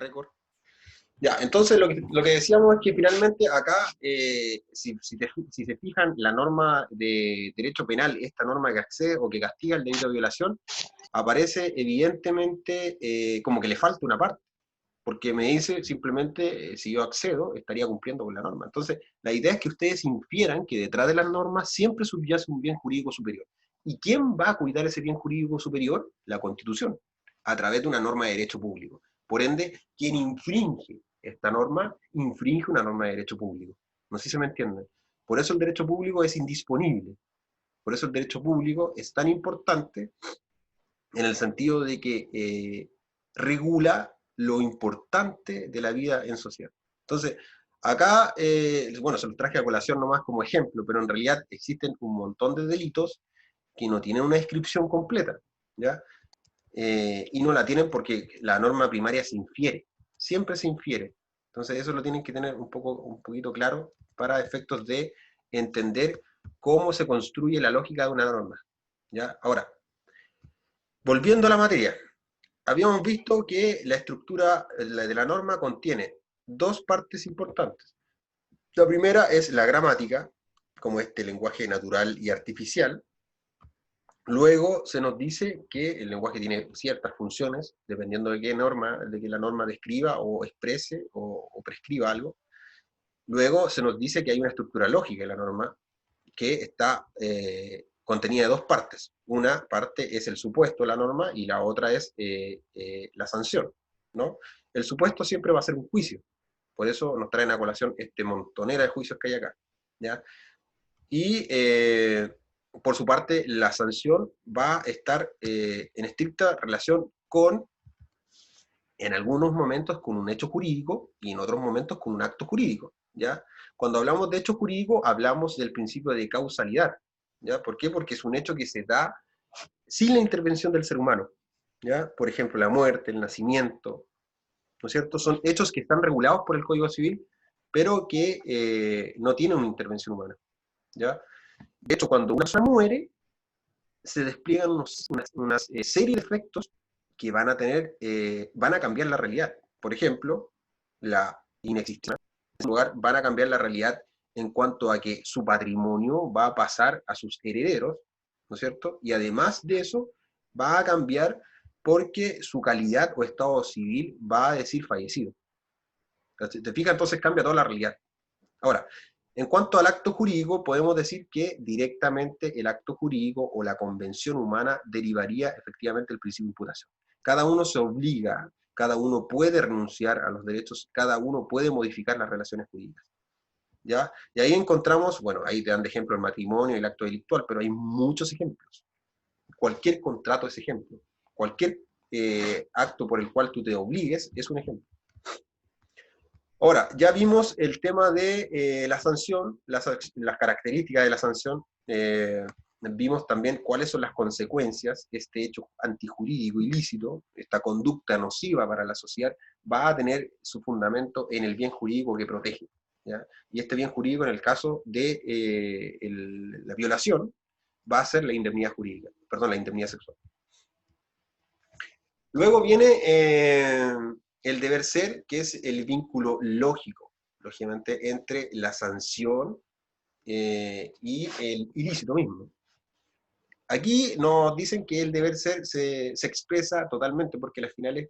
récord. Ya, entonces lo que decíamos es que finalmente acá, si se fijan, la norma de derecho penal, esta norma que accede o que castiga el delito de violación, aparece evidentemente como que le falta una parte, porque me dice simplemente, si yo accedo, estaría cumpliendo con la norma. Entonces, la idea es que ustedes infieran que detrás de las normas siempre subyace un bien jurídico superior. ¿Y quién va a cuidar ese bien jurídico superior? La Constitución, a través de una norma de derecho público. Por ende, quien infringe esta norma, infringe una norma de derecho público. No sé si se me entiende. Por eso el derecho público es indisponible. Por eso el derecho público es tan importante en el sentido de que regula lo importante de la vida en sociedad. Entonces, acá, bueno, se los traje a colación nomás como ejemplo, pero en realidad existen un montón de delitos que no tienen una descripción completa, ¿ya? Y no la tienen porque la norma primaria se infiere, siempre se infiere. Entonces eso lo tienen que tener un poquito claro para efectos de entender cómo se construye la lógica de una norma, ¿ya? Ahora, volviendo a la materia, habíamos visto que la estructura de la norma contiene dos partes importantes. La primera es la gramática, como este lenguaje natural y artificial. Luego se nos dice que el lenguaje tiene ciertas funciones, dependiendo de qué norma, de que la norma describa o exprese o prescriba algo. Luego se nos dice que hay una estructura lógica en la norma que está contenida de dos partes. Una parte es el supuesto de la norma y la otra es la sanción, ¿no? El supuesto siempre va a ser un juicio, por eso nos traen a colación este montonera de juicios que hay acá, ¿ya? Y por su parte, la sanción va a estar en estricta relación con, en algunos momentos, con un hecho jurídico y en otros momentos con un acto jurídico, ¿ya? Cuando hablamos de hecho jurídico, hablamos del principio de causalidad, ¿ya? ¿Por qué? Porque es un hecho que se da sin la intervención del ser humano, ¿ya? Por ejemplo, la muerte, el nacimiento, ¿no es cierto? Son hechos que están regulados por el Código Civil, pero que no tienen una intervención humana, ¿ya? De hecho, cuando una persona muere, se despliegan una serie de efectos que van a tener, van a cambiar la realidad. Por ejemplo, la inexistencia de ese lugar van a cambiar la realidad en cuanto a que su patrimonio va a pasar a sus herederos, ¿no es cierto? Y además de eso, va a cambiar porque su calidad o estado civil va a decir fallecido. ¿Te fijas? Entonces cambia toda la realidad. Ahora, en cuanto al acto jurídico, podemos decir que directamente el acto jurídico o la convención humana derivaría efectivamente del principio de imputación. Cada uno se obliga, cada uno puede renunciar a los derechos, cada uno puede modificar las relaciones jurídicas, ¿ya? Y ahí encontramos, bueno, ahí te dan de ejemplo el matrimonio y el acto delictual, pero hay muchos ejemplos. Cualquier contrato es ejemplo. Cualquier acto por el cual tú te obligues es un ejemplo. Ahora, ya vimos el tema de la sanción, las características de la sanción, vimos también cuáles son las consecuencias que este hecho antijurídico ilícito, esta conducta nociva para la sociedad, va a tener su fundamento en el bien jurídico que protege, ¿ya? Y este bien jurídico, en el caso de la violación, va a ser la indemnidad jurídica, perdón, la indemnidad sexual. Luego viene el deber ser, que es el vínculo lógico, lógicamente, entre la sanción y el ilícito mismo. Aquí nos dicen que el deber ser se expresa totalmente, porque al final es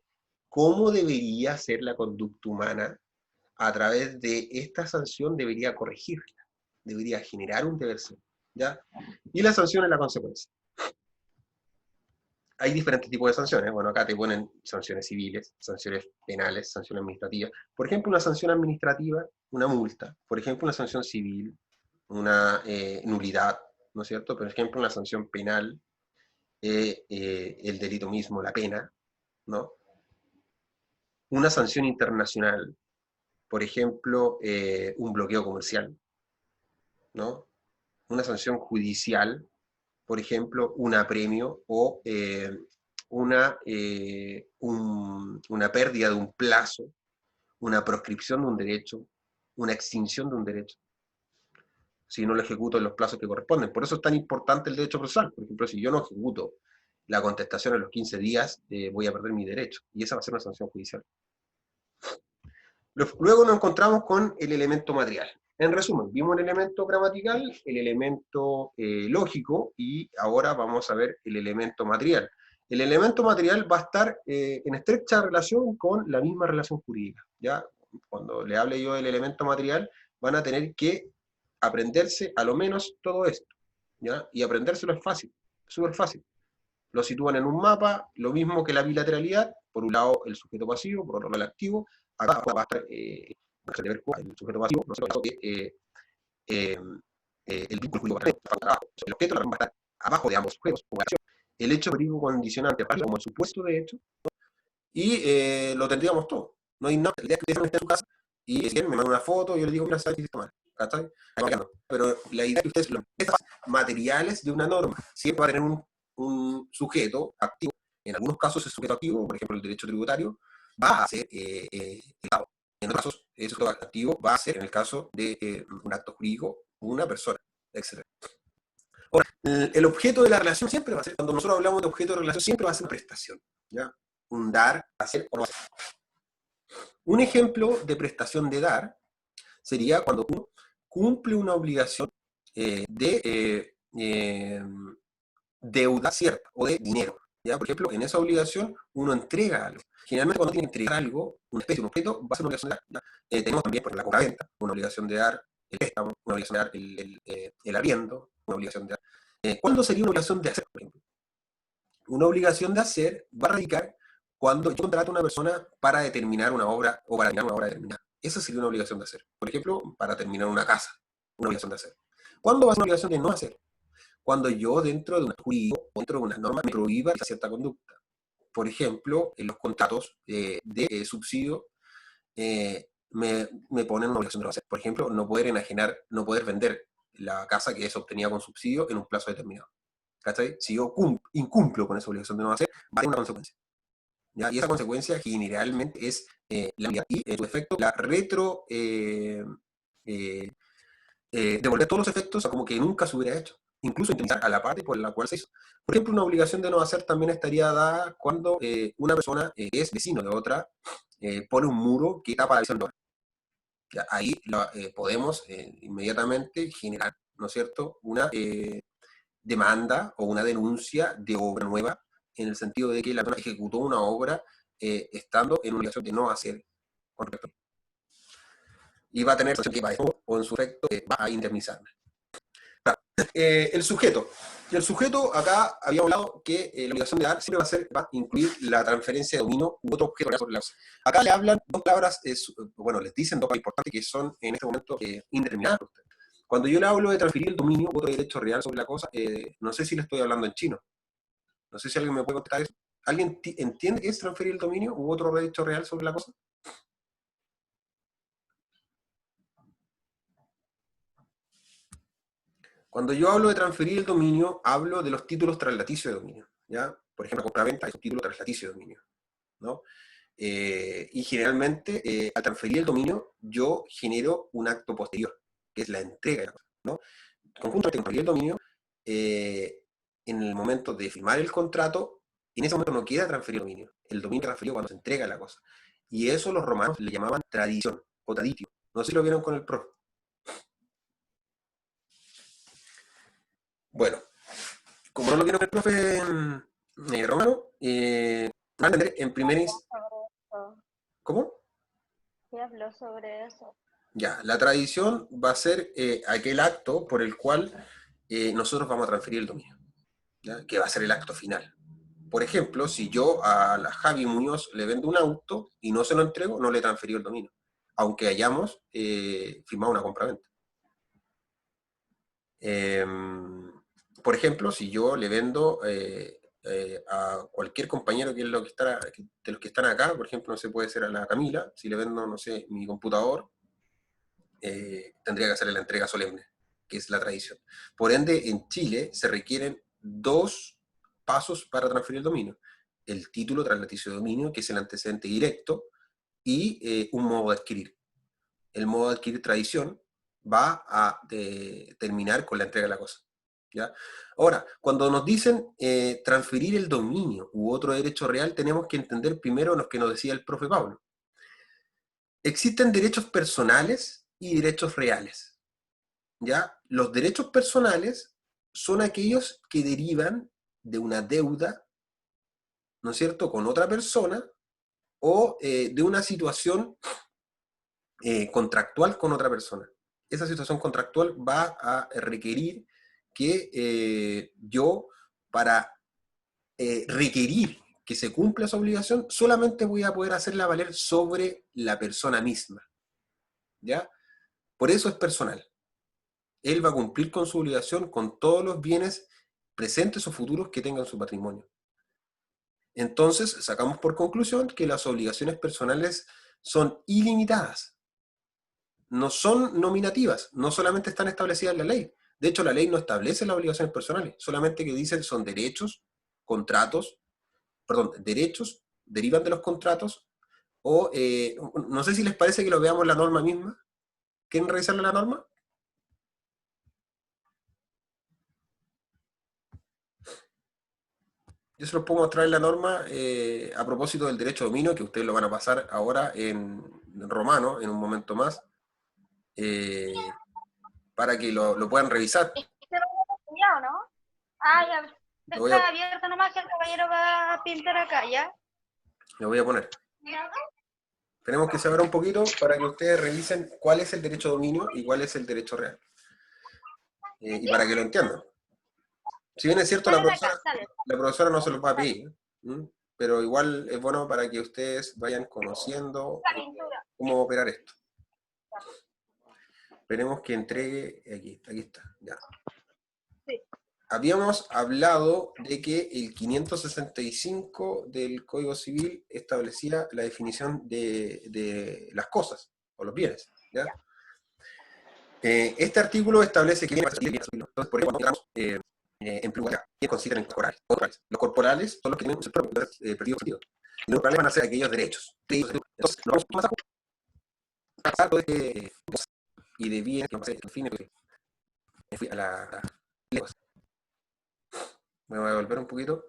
cómo debería ser la conducta humana a través de esta sanción, debería corregirla, debería generar un deber ser, ¿ya? Y la sanción es la consecuencia. Hay diferentes tipos de sanciones. Bueno, acá te ponen sanciones civiles, sanciones penales, sanciones administrativas. Por ejemplo, una sanción administrativa, una multa. Por ejemplo, una sanción civil, una nulidad, ¿no es cierto? Por ejemplo, una sanción penal, el delito mismo, la pena, ¿no? Una sanción internacional, por ejemplo, un bloqueo comercial, ¿no? Una sanción judicial, por ejemplo, un apremio o una pérdida de un plazo, una proscripción de un derecho, una extinción de un derecho, si no lo ejecuto en los plazos que corresponden. Por eso es tan importante el derecho procesal. Por ejemplo, si yo no ejecuto la contestación en los 15 días, voy a perder mi derecho, y esa va a ser una sanción judicial. Luego nos encontramos con el elemento material. En resumen, vimos el elemento gramatical, el elemento lógico, y ahora vamos a ver el elemento material. El elemento material va a estar en estrecha relación con la misma relación jurídica. ¿Ya? Cuando le hable yo del elemento material, van a tener que aprenderse a lo menos todo esto. ¿Ya? Y aprendérselo es fácil, súper fácil. Lo sitúan en un mapa, lo mismo que la bilateralidad, por un lado el sujeto pasivo, por otro lado el activo. Acá va a estar el sujeto pasivo, no sé, eh, el vínculo jurídico va a estar abajo. El objeto va a estar abajo de ambos sujetos, como acción. El hecho jurídico condicionante como el supuesto de hecho, y lo tendríamos todo. No hay nada. La idea es que ustedes estén en su casa y si quieren me mandan una foto y yo les digo, mira, sabes que hiciste mal. ¿Cachai? Pero la idea es que ustedes los materiales de una norma siempre va a tener un sujeto activo. En algunos casos, el sujeto activo, por ejemplo, el derecho tributario, va a ser el Estado. En otros casos, el sujeto activo va a ser, en el caso de un acto jurídico, una persona, etc. Ahora, el objeto de la relación siempre va a ser, cuando nosotros hablamos de objeto de relación, siempre va a ser prestación. ¿Ya? Un dar, hacer o no hacer. Un ejemplo de prestación de dar sería cuando uno cumple una obligación de deuda cierta o de dinero. ¿Ya? Por ejemplo, en esa obligación uno entrega algo. Generalmente cuando tiene que entregar algo, una especie, un objeto, va a ser una obligación de dar. Tenemos también por la compraventa, una obligación de dar el préstamo, una obligación de dar el arriendo, una obligación de dar. ¿Cuándo sería una obligación de hacer, por ejemplo? Una obligación de hacer va a radicar cuando yo contrato a una persona para determinar una obra o para terminar una obra determinada. Esa sería una obligación de hacer. Por ejemplo, para terminar una casa, una obligación de hacer. ¿Cuándo va a ser una obligación de no hacer? Cuando yo dentro de un jurídico, dentro de una norma, me prohíba cierta conducta. Por ejemplo, en los contratos de subsidio me ponen una obligación de no hacer. Por ejemplo, no poder enajenar, no poder vender la casa que es obtenida con subsidio en un plazo determinado. ¿Cachai? Si yo incumplo con esa obligación de no hacer, va a haber una consecuencia. ¿Ya? Y esa consecuencia generalmente es la y en su efecto la devolver todos los efectos a como que nunca se hubiera hecho, incluso intentar a la parte por la cual se hizo. Por ejemplo, una obligación de no hacer también estaría dada cuando una persona que es vecino de otra pone un muro que tapa la visión de otra. Ya, ahí podemos inmediatamente generar, ¿no es cierto?, una demanda o una denuncia de obra nueva, en el sentido de que la persona ejecutó una obra estando en una obligación de no hacer con respecto. Y va a tener que va o en su efecto va a indemnizarme. El sujeto. Y el sujeto, acá habíamos hablado que la obligación de dar siempre va a incluir la transferencia de dominio u otro objeto sobre la cosa. Acá le hablan dos palabras, bueno, les dicen dos palabras importantes que son en este momento indeterminadas. Cuando yo le hablo de transferir el dominio u otro derecho real sobre la cosa, no sé si le estoy hablando en chino. No sé si alguien me puede contestar eso. ¿Alguien entiende qué es transferir el dominio u otro derecho real sobre la cosa? Cuando yo hablo de transferir el dominio, hablo de los títulos traslaticios de dominio. ¿Ya? Por ejemplo, la compraventa es un título traslaticio de dominio. ¿No? Y generalmente, al transferir el dominio, yo genero un acto posterior, que es la entrega de la cosa. ¿No? Conjuntamente con el dominio, en el momento de firmar el contrato, en ese momento no queda transferido el dominio. El dominio transferido cuando se entrega la cosa. Y eso los romanos le llamaban tradición o traditio. No sé si lo vieron con el profe. Bueno, como no lo vieron con el profe romano, van a entender en primera instancia. ¿Cómo? ¿Qué habló sobre eso? Ya, la tradición va a ser aquel acto por el cual nosotros vamos a transferir el dominio, ¿ya? Que va a ser el acto final. Por ejemplo, si yo a la Javi Muñoz le vendo un auto y no se lo entrego, no le he transferido el dominio, aunque hayamos firmado una compraventa. Por ejemplo, si yo le vendo a cualquier compañero que es lo que está, de los que están acá, por ejemplo, no sé, puede ser a la Camila, si le vendo, no sé, mi computador, tendría que hacerle la entrega solemne, que es la tradición. Por ende, en Chile se requieren dos pasos para transferir el dominio. El título traslaticio de dominio, que es el antecedente directo, y un modo de adquirir. El modo de adquirir tradición va a terminar con la entrega de la cosa. ¿Ya? Ahora, cuando nos dicen transferir el dominio u otro derecho real, tenemos que entender primero lo que nos decía el profe Pablo. existen derechos personales y derechos reales, ¿ya? Los derechos personales son aquellos que derivan de una deuda, ¿no es cierto?, con otra persona, o de una situación contractual con otra persona. Esa situación contractual va a requerir que yo, para requerir que se cumpla esa obligación, solamente voy a poder hacerla valer sobre la persona misma, ¿ya? Por eso es personal. Él va a cumplir con su obligación con todos los bienes presentes o futuros que tenga en su patrimonio. Entonces, sacamos por conclusión que las obligaciones personales son ilimitadas, no son nominativas, no solamente están establecidas en la ley. De hecho, la ley no establece las obligaciones personales, solamente que dicen son derechos, contratos, perdón, derechos, derivan de los contratos, o no sé si les parece que lo veamos en la norma misma. ¿Quieren revisar la norma? Yo se los pongo a mostrar en la norma a propósito del derecho de dominio, que ustedes lo van a pasar ahora en romano, en un momento más, eh, para que lo puedan revisar. ¿Y se lo hemos estudiado, no? Ah, ya. Lo voy a, Está abierto nomás que el caballero va a pintar acá, ¿ya? lo voy a poner. Tenemos que saber un poquito para que ustedes revisen cuál es el derecho de dominio y cuál es el derecho real. Y para que lo entiendan. Si bien es cierto, Salen acá, salen. la profesora no se los va a pedir, ¿m? Pero igual es bueno para que ustedes vayan conociendo La pintura. cómo operar esto. Esperemos que entregue, aquí está, ya. Sí. Habíamos hablado de que el 565 del Código Civil establecía la definición de las cosas, o los bienes, ¿ya? Este artículo establece que entonces, por ejemplo, encontramos en plural, que consideran corporales. Los corporales son los que tienen su propio perdido sentido. Y los corporales van a ser aquellos derechos. Entonces, lo vamos a pasar todo este y de bien, que en fin, me fui a la lejos. Me voy a volver un poquito.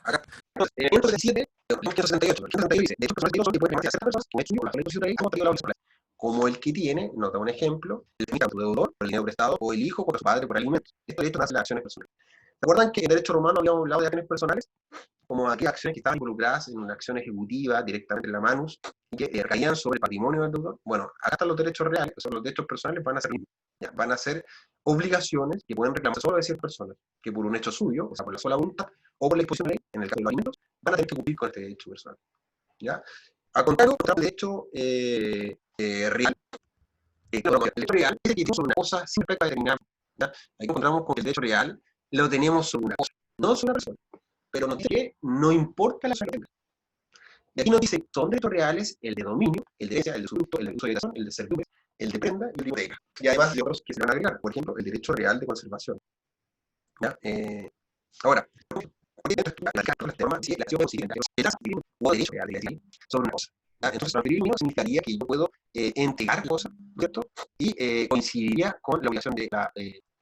Acá, entonces, en el 137, 168, 168 dice, de hecho, personas son que pueden hacer personas con hecho la ley posible como tenido la obligación. Como el que tiene, nos da un ejemplo, el que tu deudor por el dinero prestado o el hijo con su padre por alimentos. Esto de hecho nace las acciones personales. ¿Se acuerdan que en derecho romano habíamos hablado de acciones personales? Como aquellas acciones que estaban involucradas en una acción ejecutiva directamente en la manus y que recaían sobre el patrimonio del deudor. Bueno, acá están los derechos reales, que son los derechos personales, van a ser, van a ser obligaciones que pueden reclamar solo de ciertas personas, que por un hecho suyo, o sea, por la sola voluntad, o por la disposición de ley, en el caso de los alimentos, van a tener que cumplir con este derecho personal. ¿Ya? A contrario, el derecho real, el derecho real es el que tiene sobre una cosa sin regla determinada. ¿Ya? Aquí encontramos con que el derecho real lo tenemos sobre una cosa, no sobre una persona. Pero nos dice que no importa la persona. Y aquí nos dice, son derechos reales el de dominio, el de herencia, el de usufructo, el de uso de habitación, el de servidumbre, el de prenda y el de hipoteca. Y además de otros que se van a agregar, por ejemplo, el derecho real de conservación. ¿Ya? Ahora, la acción considera que o derecho real de la ley sobre una cosa. ¿Ya? Entonces, transferir el mío significaría que yo puedo entregar la cosa, ¿cierto? Y coincidiría con la obligación de la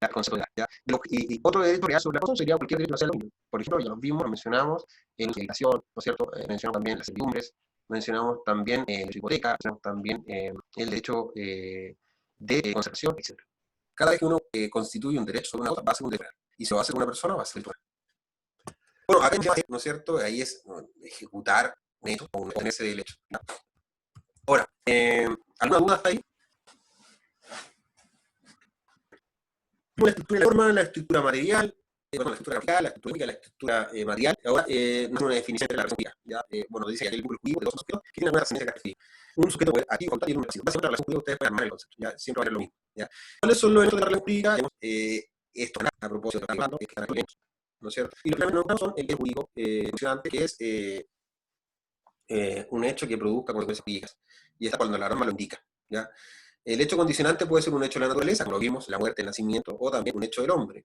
concepto de y otro derecho real sobre la cosa sería cualquier derecho hacia el dominio. Por ejemplo, ya los vimos, lo mencionamos en la habitación, ¿no es cierto? Mencionamos también las servidumbres, mencionamos también la hipoteca, mencionamos también el derecho de conservación, etc. Cada vez que uno constituye un derecho sobre una cosa, va a ser un derecho real. Y si lo va a hacer una persona, va a ser el real. Bueno, acá ¿no es cierto? Ahí es ejecutar un hecho o tener ese derecho. ¿No? Ahora, ¿alguna duda hasta ahí? La estructura de la forma, la estructura material, la estructura grafiscal, la estructura química, la estructura material. Ahora, no es una definición de la relación jurídica. ¿Ya? Bueno, dice que hay el vínculo jurídico de dos sujetos que tienen una trascendencia característica. Un sujeto puede aquí contar y un vecino. Básicamente, la relación jurídica ustedes pueden armar el concepto. ¿Ya? Siempre va a ser lo mismo. ¿Ya? ¿Cuáles son los elementos de la relación jurídica? Esto, a propósito de lo que estamos hablando, es que están aquí, ¿no es cierto? Y los elementos son el bien jurídico funcionante, que es un hecho que produzca consecuencias jurídicas. Y está cuando la norma lo indica. ¿Ya? El hecho condicionante puede ser un hecho de la naturaleza, como lo vimos, la muerte, el nacimiento, o también un hecho del hombre.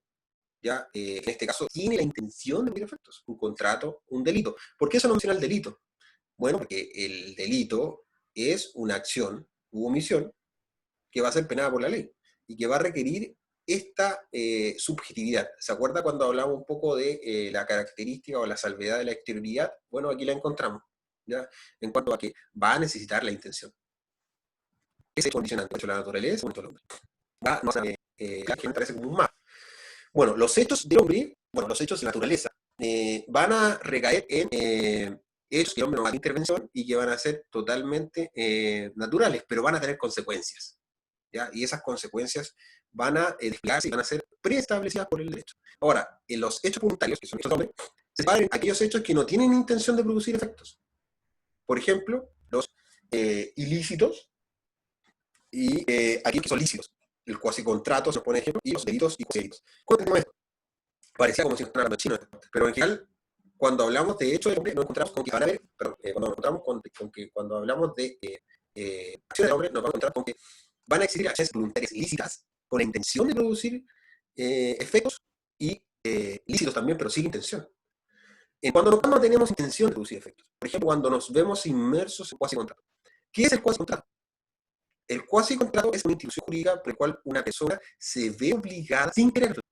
¿Ya? En este caso, tiene la intención de producir efectos, un contrato, un delito. ¿Por qué eso no menciona el delito? Bueno, porque el delito es una acción, u omisión, que va a ser penada por la ley, y que va a requerir esta subjetividad. ¿Se acuerda cuando hablamos un poco de la característica o la salvedad de la exterioridad? Bueno, aquí la encontramos, ¿ya? En cuanto a que va a necesitar la intención. Ese condicionante, de la naturaleza, del hombre. Va, no, que me parece como un más. Bueno, los hechos del hombre, bueno, los hechos de la naturaleza, van a recaer en hechos que el hombre no va a tener intervención y que van a ser totalmente naturales, pero van a tener consecuencias, ¿ya? Y esas consecuencias van a desplegarse y van a ser preestablecidas por el derecho. Ahora, en los hechos voluntarios, que son hechos del hombre, se separan aquellos hechos que no tienen intención de producir efectos. Por ejemplo, los ilícitos y aquellos que son lícitos. El cuasicontrato se pone ejemplo, y los delitos y cuasi-delitos. ¿Cómo entendemos esto? Parecía como si nos hablando chino, pero en general, cuando hablamos de hechos del hombre, nos encontramos con que van a haber, perdón, cuando nos encontramos con que cuando hablamos de acciones del hombre, nos vamos a encontrar con que van a existir acciones voluntarias ilícitas con la intención de producir efectos y lícitos también, pero sin intención. Cuando no tenemos intención de producir efectos, por ejemplo, cuando nos vemos inmersos en cuasi-contrato. ¿Qué es el cuasi-contrato? El cuasi-contrato es una institución jurídica por la cual una persona se ve obligada sin quererlo.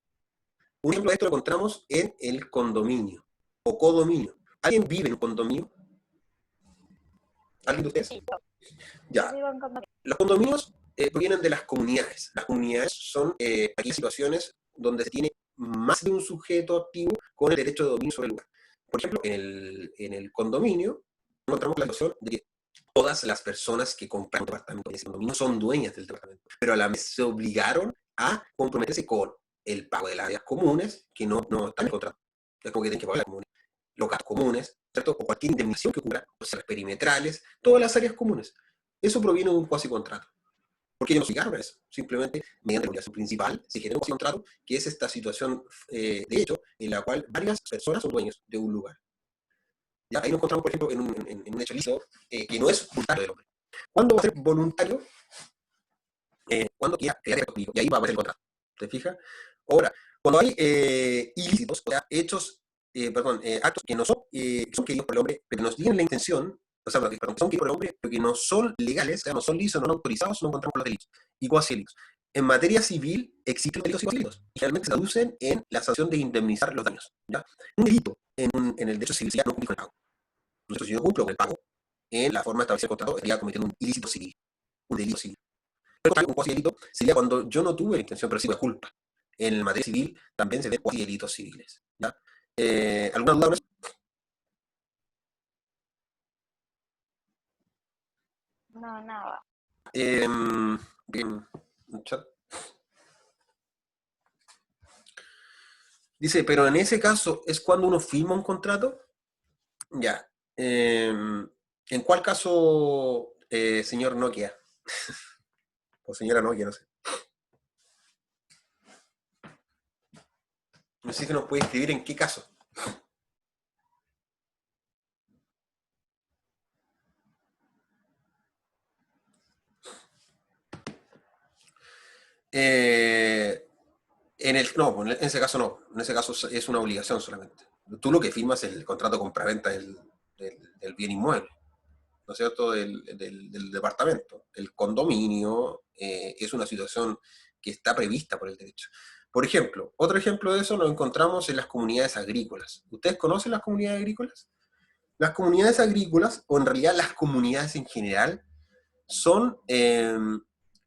Un ejemplo de esto lo encontramos en el condominio o codominio. ¿Alguien vive en un condominio? ¿Alguien de ustedes? Sí, Ya. yo vivo en condominio. Los condominios provienen de las comunidades. Las comunidades son aquellas situaciones donde se tiene más de un sujeto activo con el derecho de dominio sobre el lugar. Por ejemplo, en el condominio encontramos la situación de que todas las personas que compran un departamento en ese condominio son dueñas del departamento, pero a la vez se obligaron a comprometerse con el pago de las áreas comunes que no están en contrato. Es como que tienen que pagar las comunes, los gastos comunes, ¿cierto? O cualquier indemnización que ocurra, o sea, las perimetrales, todas las áreas comunes. Eso proviene de un cuasi-contrato. Porque ellos no se obligaron a eso. Simplemente, mediante la obligación principal, se genera un cuasi-contrato, que es esta situación de hecho en la cual varias personas son dueños de un lugar. ¿Ya? Ahí nos encontramos, por ejemplo, en un hecho lícito que no es voluntario del hombre. ¿Cuándo va a ser voluntario? Cuando quiera crear el jurídico. Y ahí va a aparecer el contrato. ¿Te fijas? Ahora, cuando hay ilícitos, o sea, actos que no son queridos por el hombre, pero nos tienen la intención, o sea, perdón, que son queridos por el hombre, pero que no son legales, o sea, no son lícitos, no son autorizados, no encontramos los delitos. Y cuasi-delitos. En materia civil existen delitos y cuasi-delitos, y generalmente se traducen en la sanción de indemnizar los daños. ¿Ya? Un delito en el derecho civil sería no cumplir con el pago. Entonces, si yo cumplo con el pago, en la forma de establecer el contrato, estaría cometiendo un ilícito civil, un delito civil. Pero un cuasi-delito sería cuando yo no tuve la intención, pero sí de culpa. En el materia civil también se ven cuasi-delitos civiles. ¿Ya? ¿Alguna duda sobre eso? No, nada. Bien, chat. Dice, pero en ese caso, ¿es cuando uno firma un contrato? Ya. ¿En cuál caso, señor Nokia? O señora Nokia, no sé. No sé si nos puede escribir en qué caso. No, en ese caso no. En ese caso es una obligación solamente. Tú lo que firmas es el contrato de compraventa del bien inmueble, ¿no es cierto?, del departamento. El condominio es una situación que está prevista por el derecho. Por ejemplo, otro ejemplo de eso lo encontramos en las comunidades agrícolas. ¿Ustedes conocen las comunidades agrícolas? Las comunidades agrícolas, o en realidad las comunidades en general, son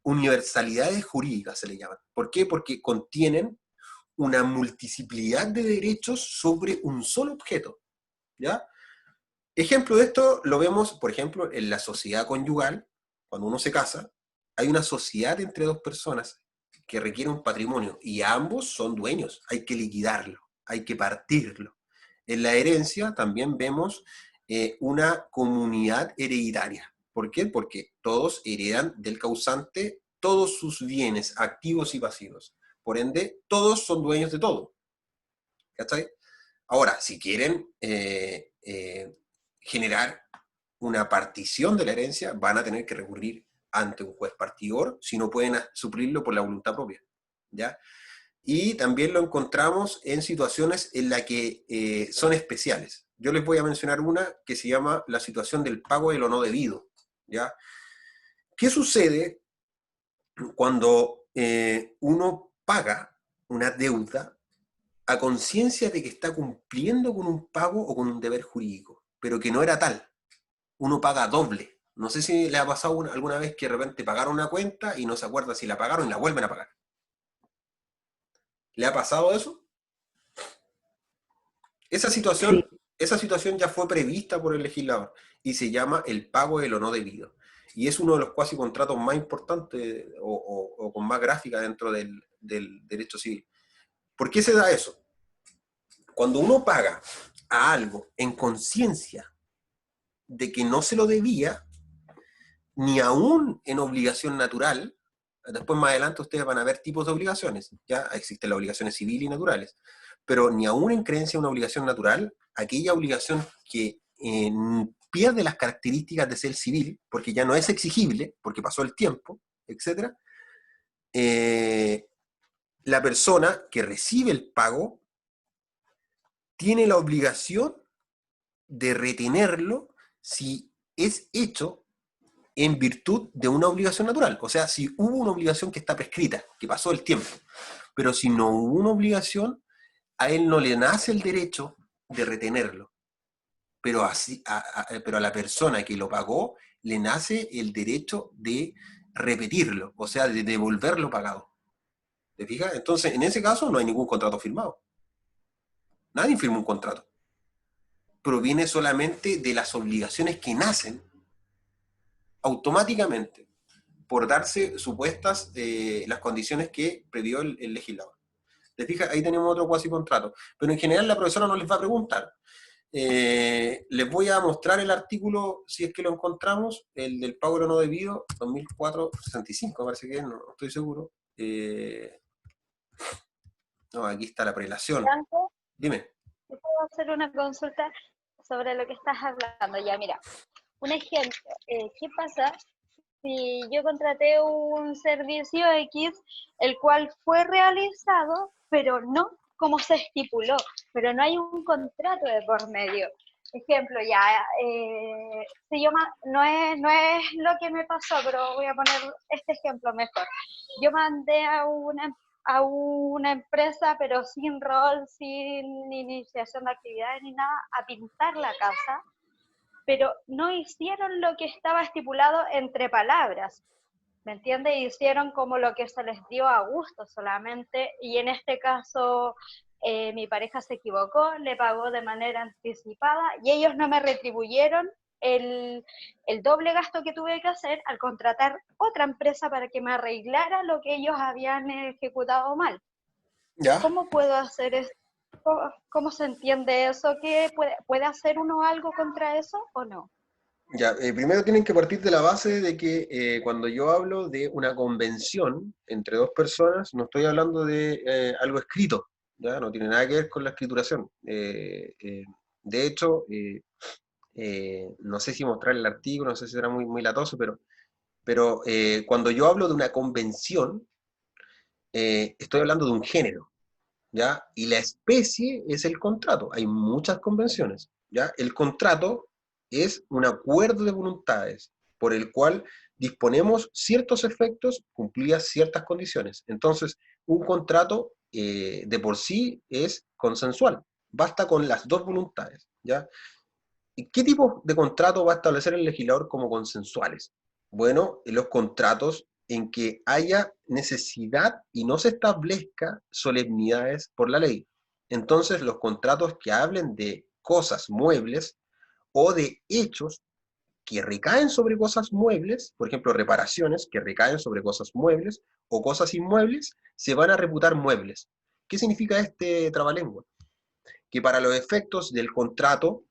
universalidades jurídicas, se le llaman. ¿Por qué? Porque contienen una multiplicidad de derechos sobre un solo objeto, ¿ya? Ejemplo de esto lo vemos, por ejemplo, en la sociedad conyugal. Cuando uno se casa, hay una sociedad entre dos personas que requiere un patrimonio y ambos son dueños, hay que liquidarlo, hay que partirlo. En la herencia también vemos una comunidad hereditaria. ¿Por qué? Porque todos heredan del causante todos sus bienes, activos y pasivos. Por ende, todos son dueños de todo. ¿Cachai? Ahora, si quieren generar una partición de la herencia, van a tener que recurrir ante un juez partidor, si no pueden suplirlo por la voluntad propia, ¿ya? Y también lo encontramos en situaciones en las que son especiales. Yo les voy a mencionar una que se llama la situación del pago de lo no debido, ¿ya? ¿Qué sucede cuando uno paga una deuda a conciencia de que está cumpliendo con un pago o con un deber jurídico, pero que no era tal? Uno paga doble. No sé si le ha pasado alguna vez que de repente pagaron una cuenta y no se acuerda si la pagaron y la vuelven a pagar. ¿Le ha pasado eso? Esa Sí, situación, esa situación ya fue prevista por el legislador y se llama el pago de lo no debido. Y es uno de los cuasi contratos más importantes o con más gráfica dentro del derecho civil. ¿Por qué se da eso? Cuando uno paga a algo en conciencia de que no se lo debía, ni aún en obligación natural, después más adelante ustedes van a ver tipos de obligaciones, ya existen las obligaciones civiles y naturales, pero ni aún en creencia de una obligación natural, aquella obligación que pierde las características de ser civil, porque ya no es exigible, porque pasó el tiempo, etc., la persona que recibe el pago tiene la obligación de retenerlo si es hecho en virtud de una obligación natural. O sea, si hubo una obligación que está prescrita, que pasó el tiempo, pero si no hubo una obligación, a él no le nace el derecho de retenerlo. Pero, pero a la persona que lo pagó le nace el derecho de repetirlo, o sea, de devolverlo pagado. ¿Te fijas? Entonces, en ese caso no hay ningún contrato firmado. Nadie firma un contrato. Proviene solamente de las obligaciones que nacen automáticamente por darse supuestas las condiciones que previó el legislador. ¿Te fijas? Ahí tenemos otro cuasi contrato. Pero en general la profesora no les va a preguntar. Les voy a mostrar el artículo, si es que lo encontramos, el del pago de lo no debido, 2004-65, parece que es, no estoy seguro. No, aquí está la prelación. Franco, Dime. ¿te puedo hacer una consulta sobre lo que estás hablando? Ya, mira, un ejemplo. ¿Qué pasa si yo contraté un servicio X, el cual fue realizado, pero no como se estipuló, pero no hay un contrato de por medio? Ejemplo, ya, si yo no es lo que me pasó, pero voy a poner este ejemplo mejor. Yo mandé a una empresa, pero sin rol, sin iniciación de actividades ni nada, a pintar la casa, pero no hicieron lo que estaba estipulado entre palabras, ¿me entiendes? Hicieron como lo que se les dio a gusto solamente, y en este caso mi pareja se equivocó, le pagó de manera anticipada y ellos no me retribuyeron el doble gasto que tuve que hacer al contratar otra empresa para que me arreglara lo que ellos habían ejecutado mal. ¿Ya? ¿Cómo puedo hacer eso? ¿Cómo se entiende eso? ¿Qué puede hacer uno algo contra eso o no? Ya, primero tienen que partir de la base de que cuando yo hablo de una convención entre dos personas, no estoy hablando de algo escrito, ¿ya? No tiene nada que ver con la escrituración. De hecho, no sé si mostrar el artículo, no sé si será muy latoso, pero cuando yo hablo de una convención, estoy hablando de un género, ¿ya? Y la especie es el contrato. Hay muchas convenciones, ¿ya? El contrato es un acuerdo de voluntades por el cual disponemos ciertos efectos cumplidas ciertas condiciones. Entonces, un contrato de por sí es consensual. Basta con las dos voluntades, ¿ya? ¿Y qué tipo de contrato va a establecer el legislador como consensuales? Bueno, en los contratos en que haya necesidad y no se establezca solemnidades por la ley. Entonces, los contratos que hablen de cosas muebles o de hechos que recaen sobre cosas muebles, por ejemplo, reparaciones que recaen sobre cosas muebles o cosas inmuebles, se van a reputar muebles. ¿Qué significa este trabalengua? Que para los efectos del contrato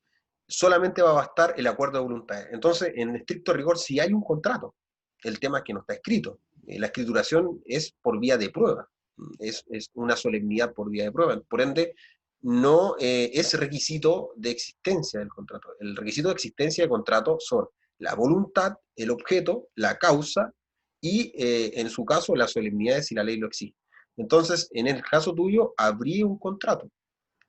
solamente va a bastar el acuerdo de voluntades. Entonces, en estricto rigor, sí hay un contrato. El tema es que no está escrito. La escrituración es por vía de prueba. Es una solemnidad por vía de prueba. Por ende, no es requisito de existencia del contrato. El requisito de existencia del contrato son la voluntad, el objeto, la causa y, en su caso, la solemnidad si la ley lo exige. Entonces, en el caso tuyo, habría un contrato.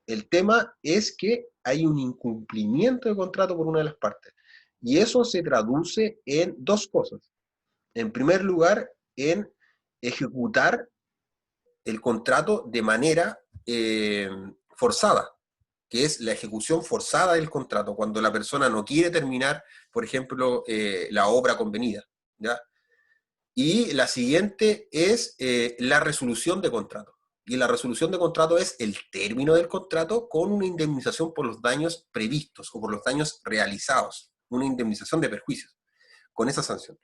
El tema es que hay un incumplimiento de contrato por una de las partes. Y eso se traduce en dos cosas. En primer lugar, en ejecutar el contrato de manera forzada, que es la ejecución forzada del contrato, cuando la persona no quiere terminar, por ejemplo, la obra convenida, ¿ya? Y la siguiente es la resolución de contrato. Y la resolución de contrato es el término del contrato con una indemnización por los daños previstos o por los daños realizados, una indemnización de perjuicios, con esa sanción.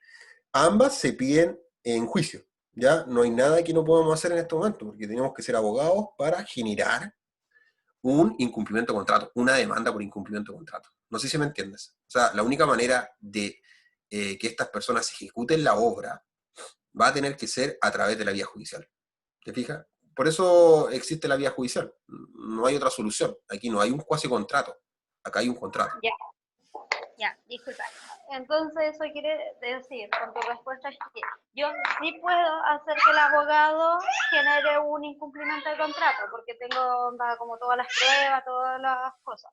Ambas se piden en juicio, ¿ya? No hay nada que no podamos hacer en este momento, porque tenemos que ser abogados para generar un incumplimiento de contrato, una demanda por incumplimiento de contrato. No sé si me entiendes. O sea, la única manera de que estas personas ejecuten la obra va a tener que ser a través de la vía judicial. ¿Te fijas? Por eso existe la vía judicial. No hay otra solución. Aquí no hay un cuasi contrato. Acá hay un contrato. Ya, ya, disculpa. Entonces, eso quiere decir, con tu respuesta, es que yo sí puedo hacer que el abogado genere un incumplimiento de contrato, porque tengo como todas las pruebas, todas las cosas.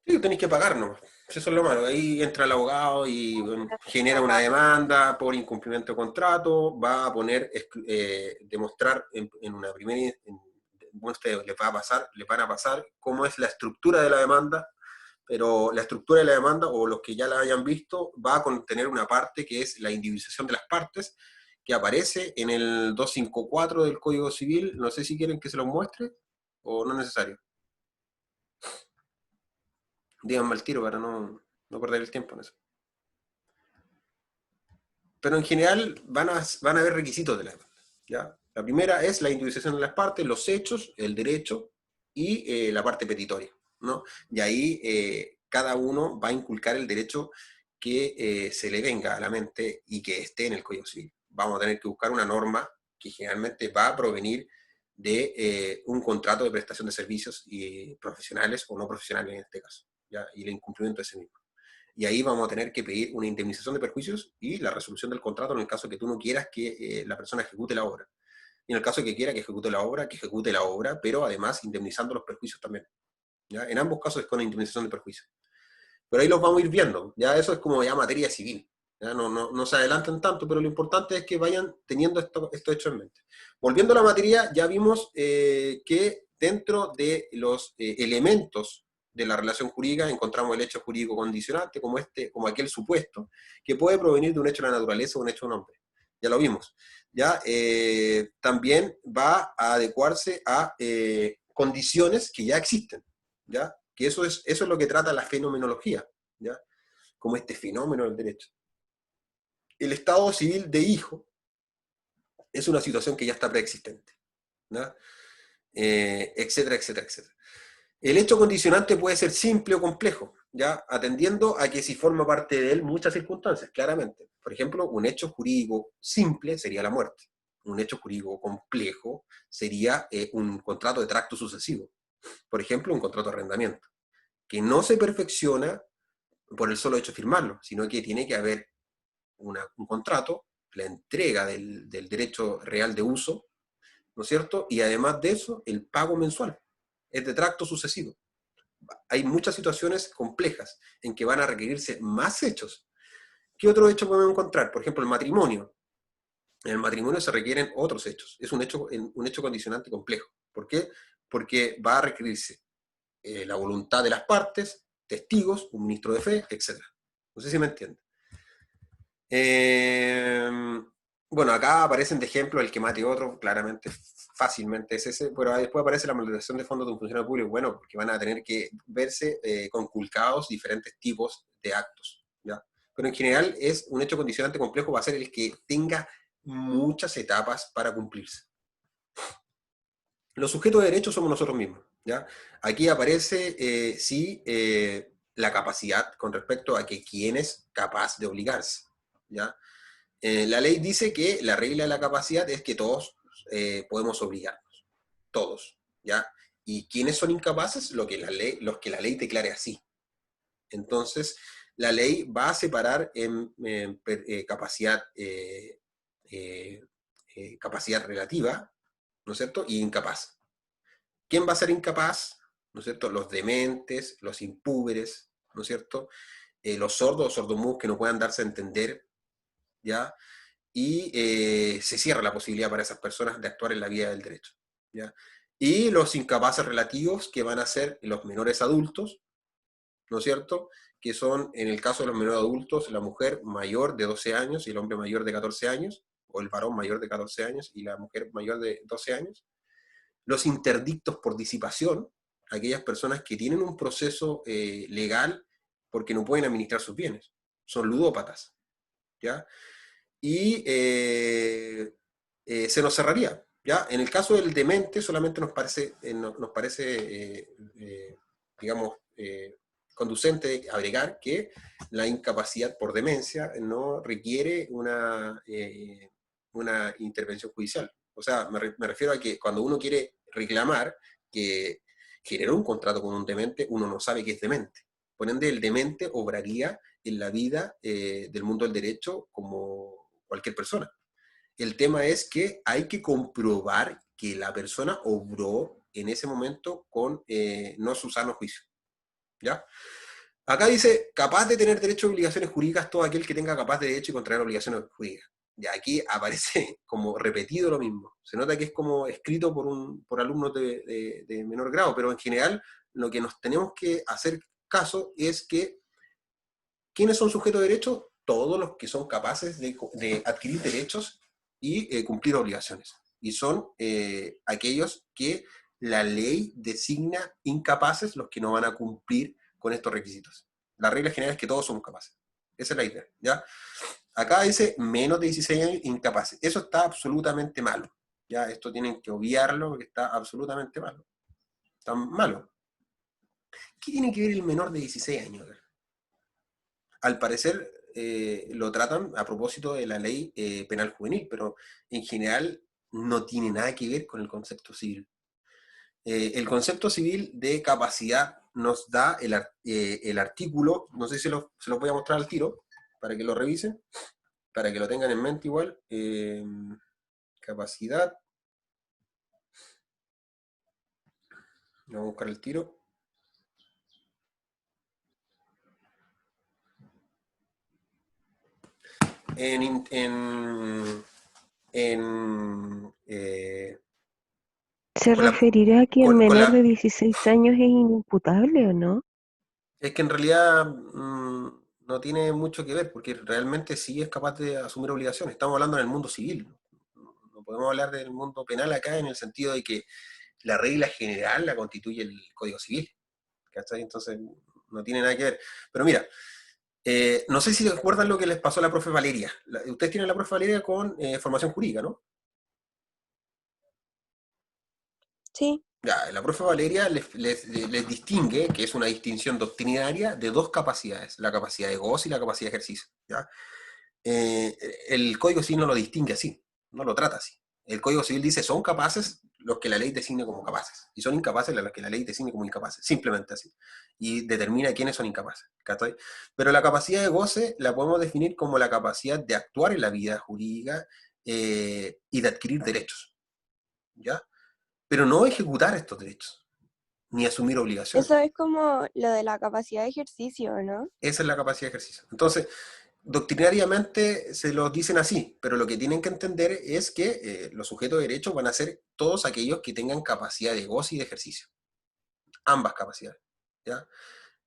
Sí, tenéis que pagar nomás. Eso es lo malo. Ahí entra el abogado y genera una Acá. demanda por incumplimiento de contrato, va a poner, demostrar en una primera, ustedes les van a pasar cómo es la estructura de la demanda, pero la estructura de la demanda, o los que ya la hayan visto, va a contener una parte que es la individualización de las partes, que aparece en el 254 del Código Civil. No sé si quieren que se los muestre, o no es necesario. Díganme al tiro para no perder el tiempo en eso. Pero en general van a haber requisitos de la demanda, ¿ya? La primera es la individualización de las partes, los hechos, el derecho y la parte petitoria, ¿no? Y ahí cada uno va a inculcar el derecho que se le venga a la mente y que esté en el Código Civil. Vamos a tener que buscar una norma que generalmente va a provenir de un contrato de prestación de servicios profesionales o no profesionales en este caso, ¿ya? Y el incumplimiento de ese mismo. Y ahí vamos a tener que pedir una indemnización de perjuicios y la resolución del contrato en el caso que tú no quieras que la persona ejecute la obra. Y en el caso que quiera que ejecute la obra, pero además indemnizando los perjuicios también, ¿ya? En ambos casos es con indemnización de perjuicios. Pero ahí los vamos a ir viendo, ya eso es como ya materia civil. ¿Ya? No se adelanten tanto, pero lo importante es que vayan teniendo esto hecho en mente. Volviendo a la materia, ya vimos que dentro de los elementos de la relación jurídica encontramos el hecho jurídico condicionante, como aquel supuesto, que puede provenir de un hecho de la naturaleza o un hecho de un hombre. Ya lo vimos. Ya también va a adecuarse a condiciones que ya existen, ¿ya? Que eso es lo que trata la fenomenología, ¿ya? Como este fenómeno del derecho. El estado civil de hijo es una situación que ya está preexistente, ¿ya? Etcétera, etcétera, etcétera. El hecho condicionante puede ser simple o complejo, ¿ya? Atendiendo a que si forma parte de él muchas circunstancias, claramente. Por ejemplo, un hecho jurídico simple sería la muerte. Un hecho jurídico complejo sería un contrato de tracto sucesivo. Por ejemplo, un contrato de arrendamiento, que no se perfecciona por el solo hecho de firmarlo, sino que tiene que haber un contrato, la entrega del derecho real de uso, ¿no es cierto? Y además de eso, el pago mensual. Es de tracto sucesivo. Hay muchas situaciones complejas en que van a requerirse más hechos. ¿Qué otro hecho podemos encontrar? Por ejemplo, el matrimonio. En el matrimonio se requieren otros hechos. Es un hecho condicionante complejo. ¿Por qué? Porque va a requerirse la voluntad de las partes, testigos, un ministro de fe, etc. No sé si me entienden. Bueno, acá aparecen de ejemplo el que mate otro, claramente, fácilmente es ese, pero después aparece la malversación de fondos de un funcionario público, bueno, porque van a tener que verse conculcados diferentes tipos de actos, ¿ya? Pero en general es un hecho condicionante complejo, va a ser el que tenga muchas etapas para cumplirse. Los sujetos de derecho somos nosotros mismos, ¿ya? Aquí aparece, sí, la capacidad con respecto a que quién es capaz de obligarse, ¿ya? La ley dice que la regla de la capacidad es que todos podemos obligarnos, todos, ¿ya? ¿Y quiénes son incapaces? Los que la ley declare así. Entonces, la ley va a separar en capacidad, capacidad relativa, ¿no es cierto? Y incapaz. ¿Quién va a ser incapaz? ¿No es cierto? Los dementes, los impúberes, ¿no es cierto? Los sordos o sordomudos que no puedan darse a entender, ¿ya? y se cierra la posibilidad para esas personas de actuar en la vía del derecho, ¿ya? Y los incapaces relativos, que van a ser los menores adultos, ¿no es cierto? Que son, en el caso de los menores adultos, la mujer mayor de 12 años y el hombre mayor de 14 años, o el varón mayor de 14 años y la mujer mayor de 12 años. Los interdictos por disipación, aquellas personas que tienen un proceso legal porque no pueden administrar sus bienes, son ludópatas, ¿ya? Y se nos cerraría, ¿ya? En el caso del demente solamente nos parece, digamos, conducente agregar que la incapacidad por demencia no requiere una intervención judicial. O sea, me refiero a que cuando uno quiere reclamar que generó un contrato con un demente, uno no sabe que es demente. Por ende, el demente obraría en la vida del mundo del derecho como cualquier persona. El tema es que hay que comprobar que la persona obró en ese momento con no su sano juicio, ¿ya? Acá dice, capaz de tener derechos y obligaciones jurídicas todo aquel que tenga capaz de derecho y contraer obligaciones jurídicas. Ya aquí aparece como repetido lo mismo. Se nota que es como escrito por alumnos de menor grado, pero en general lo que nos tenemos que hacer caso es que ¿quiénes son sujetos de derechos? Todos los que son capaces de adquirir derechos y cumplir obligaciones. Y son aquellos que la ley designa incapaces, los que no van a cumplir con estos requisitos. La regla general es que todos somos capaces. Esa es la idea, ¿ya? Acá dice menos de 16 años incapaces. Eso está absolutamente malo. ¿Ya? Esto tienen que obviarlo porque está absolutamente malo. Está malo. ¿Qué tiene que ver el menor de 16 años? Al parecer lo tratan a propósito de la ley penal juvenil, pero en general no tiene nada que ver con el concepto civil. El concepto civil de capacidad nos da el artículo, no sé si se lo voy a mostrar al tiro, para que lo revisen, para que lo tengan en mente igual. Capacidad. Vamos a buscar el tiro. ¿Se Con la, referirá a que el con menor de la, 16 años es inimputable o no? Es que en realidad no tiene mucho que ver, porque realmente sí es capaz de asumir obligaciones. Estamos hablando en el mundo civil. No podemos hablar del mundo penal acá en el sentido de que la regla general la constituye el Código Civil. ¿Cachai? Entonces no tiene nada que ver. Pero mira, no sé si recuerdan lo que les pasó a la profe Valeria. Ustedes tienen la profe Valeria con formación jurídica, ¿no? Sí. Ya, la profe Valeria les distingue, que es una distinción doctrinaria, de dos capacidades, la capacidad de goce y la capacidad de ejercicio. ¿Ya? El Código Civil no lo distingue así, no lo trata así. El Código Civil dice, son capaces los que la ley designa como capaces, y son incapaces los que la ley designa como incapaces, simplemente así. Y determina quiénes son incapaces. ¿Cachai? Pero la capacidad de goce la podemos definir como la capacidad de actuar en la vida jurídica y de adquirir derechos. ¿Ya? Pero no ejecutar estos derechos, ni asumir obligaciones. Eso es como lo de la capacidad de ejercicio, ¿no? Esa es la capacidad de ejercicio. Entonces, doctrinariamente se los dicen así, pero lo que tienen que entender es que los sujetos de derecho van a ser todos aquellos que tengan capacidad de goce y de ejercicio. Ambas capacidades. ¿Ya?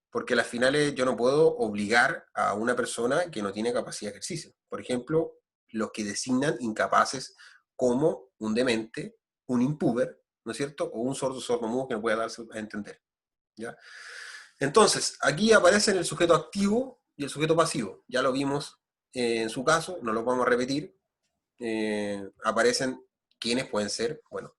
Porque a las finales yo no puedo obligar a una persona que no tiene capacidad de ejercicio. Por ejemplo, los que designan incapaces como un demente, un impúber, ¿no es cierto? O un sordo sordomudo que no pueda darse a entender. ¿Ya? Entonces, aquí aparecen el sujeto activo y el sujeto pasivo. Ya lo vimos en su caso, no lo vamos a repetir. Aparecen quienes pueden ser, bueno,